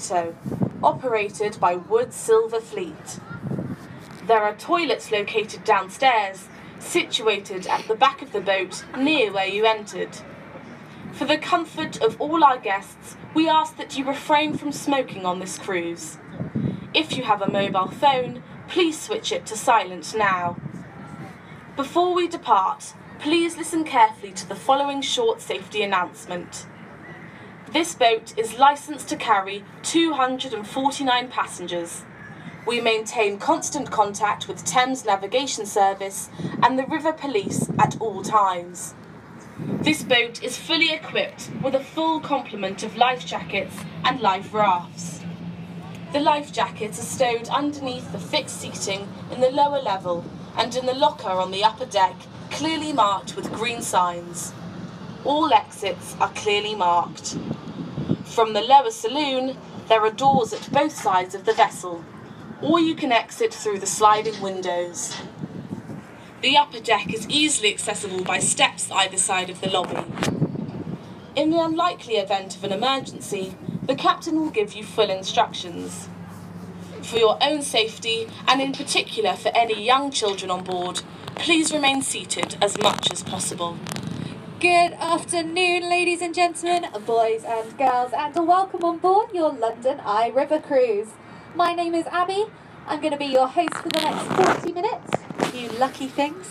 Incognito, operated by Wood Silver Fleet. There are toilets located downstairs, situated at the back of the boat near where you entered. For the comfort of all our guests, we ask that you refrain from smoking on this cruise. If you have a mobile phone, please switch it to silent now. Before we depart, please listen carefully to the following short safety announcement. This boat is licensed to carry 249 passengers. We maintain constant contact with Thames Navigation Service and the River Police at all times. This boat is fully equipped with a full complement of life jackets and life rafts. The life jackets are stowed underneath the fixed seating in the lower level and in the locker on the upper deck, clearly marked with green signs. All exits are clearly marked. From the lower saloon, there are doors at both sides of the vessel, or you can exit through the sliding windows. The upper deck is easily accessible by steps either side of the lobby. In the unlikely event of an emergency, the captain will give you full instructions. For your own safety, and in particular for any young children on board, please remain seated as much as possible. Good afternoon, ladies and gentlemen, boys and girls, and welcome on board your London Eye River cruise. My name is Abby. I'm going to be your host for the next 40 minutes. You lucky things.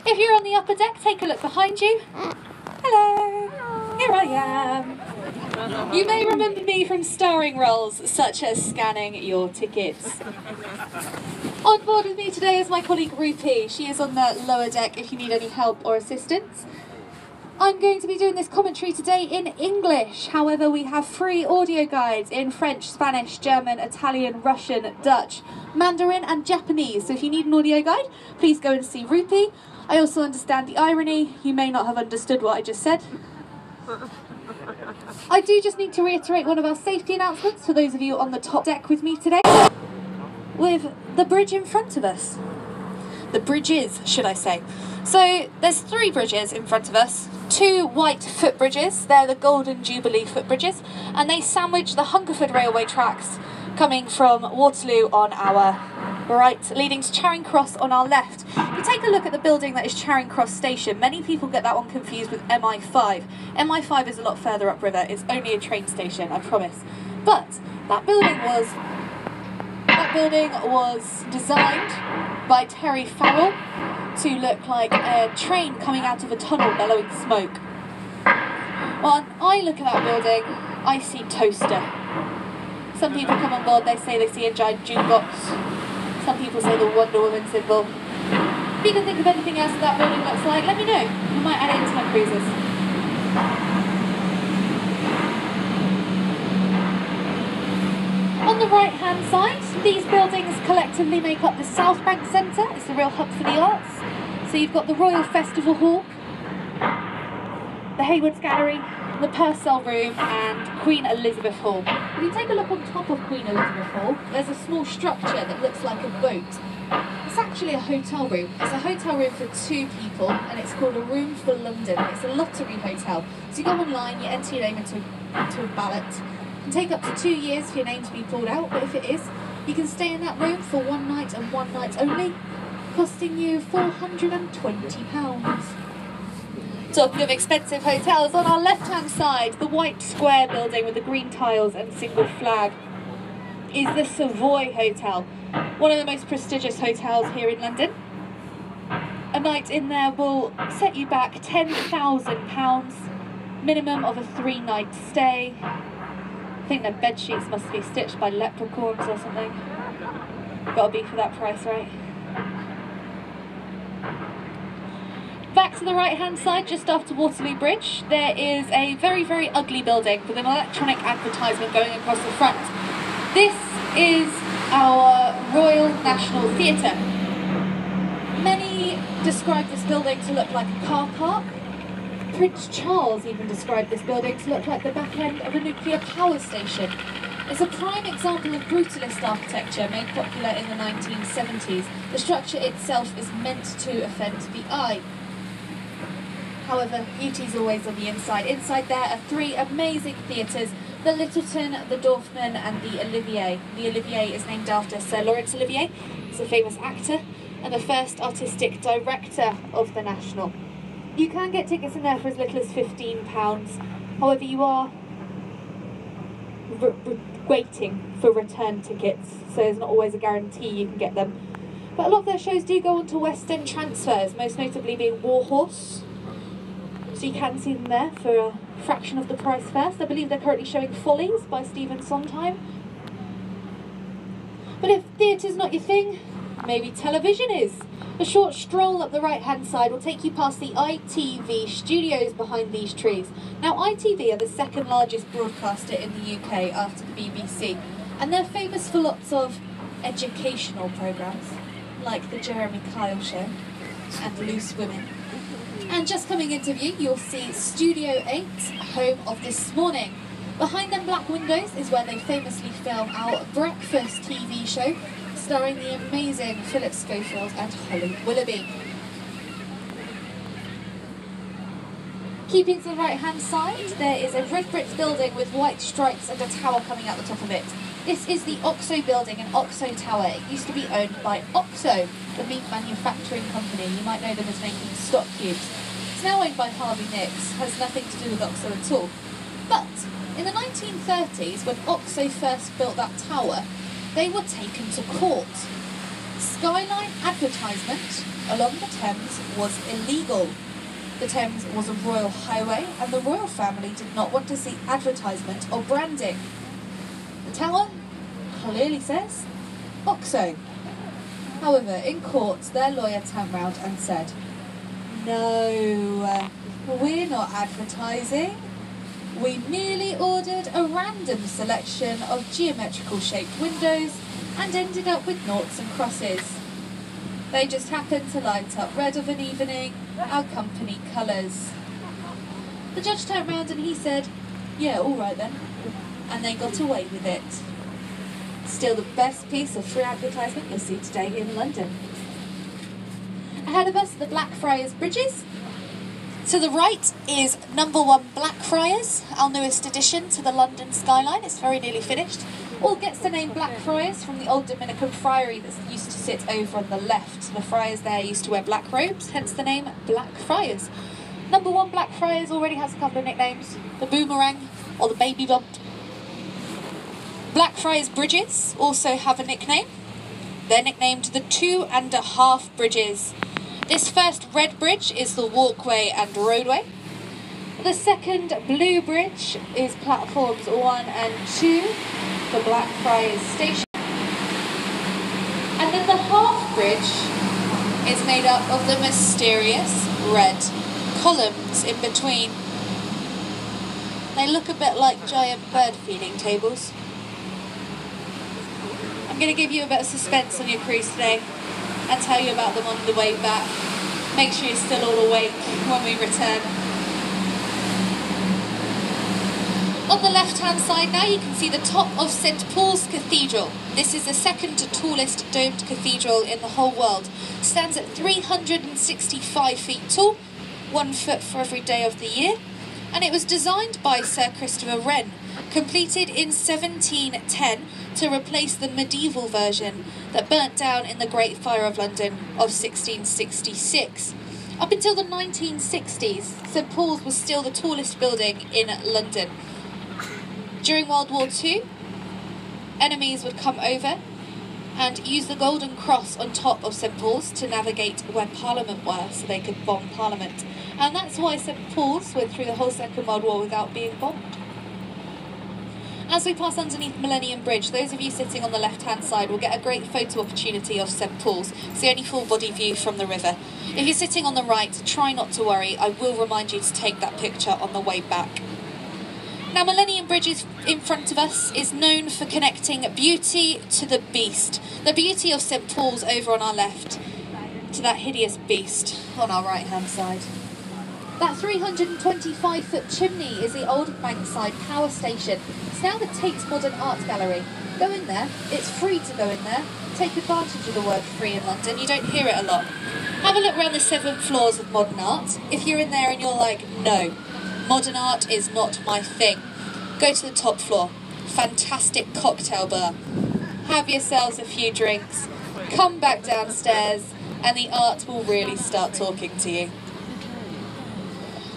If you're on the upper deck, take a look behind you. Hello. Here I am. You may remember me from starring roles such as scanning your tickets. On board with me today is my colleague Rupi. She is on the lower deck if you need any help or assistance. I'm going to be doing this commentary today in English. However, we have free audio guides in French, Spanish, German, Italian, Russian, Dutch, Mandarin and Japanese. So if you need an audio guide, please go and see Rupi. I also understand the irony. You may not have understood what I just said. I do just need to reiterate one of our safety announcements for those of you on the top deck with me today. With the bridge in front of us. The bridges, should I say. So there's 3 bridges in front of us. 2 white footbridges, they're the Golden Jubilee footbridges, and they sandwich the Hungerford railway tracks coming from Waterloo on our right, leading to Charing Cross on our left. If you take a look at the building that is Charing Cross Station, many people get that one confused with MI5. MI5 is a lot further upriver, it's only a train station, I promise. But that building was designed by Terry Farrell to look like a train coming out of a tunnel bellowing smoke. When I look at that building, I see toaster. Some people come on board, they say they see a giant jukebox. Some people say the Wonder Woman symbol. If you can think of anything else that building looks like, let me know. I might add it into my cruises. On the right hand side, these buildings collectively make up the South Bank Centre. It's the real hub for the arts. So you've got the Royal Festival Hall, the Hayward's Gallery, the Purcell Room and Queen Elizabeth Hall. If you take a look on top of Queen Elizabeth Hall, there's a small structure that looks like a boat. It's actually a hotel room. It's a hotel room for 2 people and it's called a Room for London. It's a lottery hotel. So you go online, you enter your name into a ballot. It can take up to 2 years for your name to be pulled out, but if it is, you can stay in that room for 1 night and 1 night only, costing you £420. Talking of expensive hotels, on our left-hand side, the white square building with the green tiles and single flag is the Savoy Hotel, one of the most prestigious hotels here in London. A night in there will set you back £10,000, minimum of a 3-night stay. I think their bed sheets must be stitched by leprechauns or something. Gotta be for that price, right? Back to the right hand side, just after Waterloo Bridge, there is a very, very ugly building with an electronic advertisement going across the front. This is our Royal National Theatre. Many describe this building to look like a car park. Prince Charles even described this building to look like the back end of a nuclear power station. It's a prime example of brutalist architecture made popular in the 1970s. The structure itself is meant to offend the eye. However, beauty's always on the inside. Inside there are 3 amazing theatres the Littleton, the Dorfman and the Olivier. The Olivier is named after Sir Laurence Olivier. He's a famous actor and the first artistic director of the National. You can get tickets in there for as little as £15. However, you are waiting for return tickets, so there's not always a guarantee you can get them. But a lot of their shows do go on to West End transfers, most notably being Warhorse. So you can see them there for a fraction of the price first. I believe they're currently showing Follies by Stephen Sondheim. But if theatre's not your thing, maybe television is. A short stroll up the right-hand side will take you past the ITV studios behind these trees. Now, ITV are the second largest broadcaster in the UK after the BBC, and they're famous for lots of educational programmes, like the Jeremy Kyle Show and Loose Women. And just coming into view, you'll see Studio 8, home of This Morning. Behind them black windows is where they famously film our breakfast TV show, starring the amazing Philip Schofield and Holly Willoughby. Keeping to the right-hand side, there is a red brick building with white stripes and a tower coming out the top of it. This is the Oxo building and Oxo Tower. It used to be owned by Oxo, the meat manufacturing company. You might know them as making stock cubes. It's now owned by Harvey Nicks, has nothing to do with Oxo at all. But in the 1930s, when Oxo first built that tower, they were taken to court. Skyline advertisement along the Thames was illegal. The Thames was a royal highway and the royal family did not want to see advertisement or branding. The tower clearly says Oxo. However, in court, their lawyer turned round and said, "No, we're not advertising. We merely ordered a random selection of geometrical shaped windows and ended up with noughts and crosses. They just happened to light up red of an evening, our company colours." The judge turned round and he said, "Yeah, all right then." And they got away with it. Still the best piece of free advertisement you'll see today in London. Ahead of us, the Blackfriars Bridges. To the right is number 1 Blackfriars, our newest addition to the London skyline. It's very nearly finished. All gets the name Blackfriars from the old Dominican friary that used to sit over on the left. The friars there used to wear black robes, hence the name Blackfriars. Number 1 Blackfriars already has a couple of nicknames: the Boomerang or the Baby Bump. Blackfriars Bridges also have a nickname. They're nicknamed the 2.5 Bridges. This first red bridge is the walkway and roadway. The second blue bridge is platforms 1 and 2, the Blackfriars Station. And then the half bridge is made up of the mysterious red columns in between. They look a bit like giant bird feeding tables. I'm going to give you a bit of suspense on your cruise today and tell you about them on the way back. Make sure you're still all awake when we return. On the left-hand side now you can see the top of St Paul's Cathedral. This is the second tallest domed cathedral in the whole world. It stands at 365 feet tall, 1 foot for every day of the year, and it was designed by Sir Christopher Wren, completed in 1710 to replace the medieval version that burnt down in the Great Fire of London of 1666. Up until the 1960s, St Paul's was still the tallest building in London. During World War II, enemies would come over and use the Golden Cross on top of St Paul's to navigate where Parliament were so they could bomb Parliament. And that's why St Paul's went through the whole Second World War without being bombed. As we pass underneath Millennium Bridge, those of you sitting on the left-hand side will get a great photo opportunity of St Paul's. It's the only full-body view from the river. If you're sitting on the right, try not to worry. I will remind you to take that picture on the way back. Now, Millennium Bridge is in front of us is known for connecting beauty to the beast. The beauty of St Paul's over on our left to that hideous beast on our right-hand side. That 325-foot chimney is the old Bankside Power Station. It's now the Tate Modern Art Gallery. Go in there. It's free to go in there. Take advantage of the word free in London. You don't hear it a lot. Have a look around the 7 floors of modern art. If you're in there and you're like, no, modern art is not my thing, go to the top floor. Fantastic cocktail bar. Have yourselves a few drinks, come back downstairs, and the art will really start talking to you.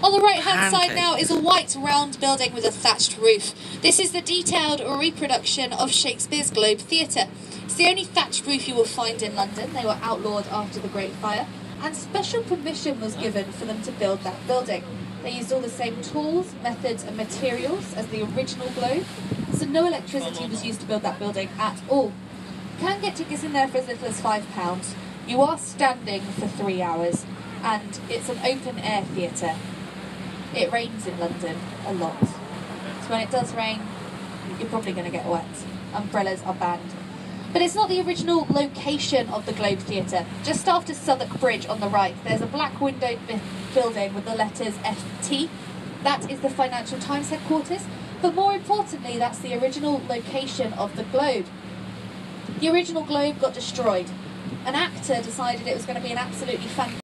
On the right hand side now is a white round building with a thatched roof. This is the detailed reproduction of Shakespeare's Globe Theatre. It's the only thatched roof you will find in London. They were outlawed after the Great Fire, and special permission was given for them to build that building. They used all the same tools, methods and materials as the original Globe, so no electricity was used to build that building at all. You can get tickets in there for as little as £5. You are standing for 3 hours, and it's an open air theatre. It rains in London a lot, so when it does rain, you're probably going to get wet. Umbrellas are banned. But it's not the original location of the Globe Theatre. Just after Southwark Bridge on the right, there's a black windowed building with the letters FT. That is the Financial Times headquarters, but more importantly, that's the original location of the Globe. The original Globe got destroyed. An actor decided it was going to be an absolutely fantastic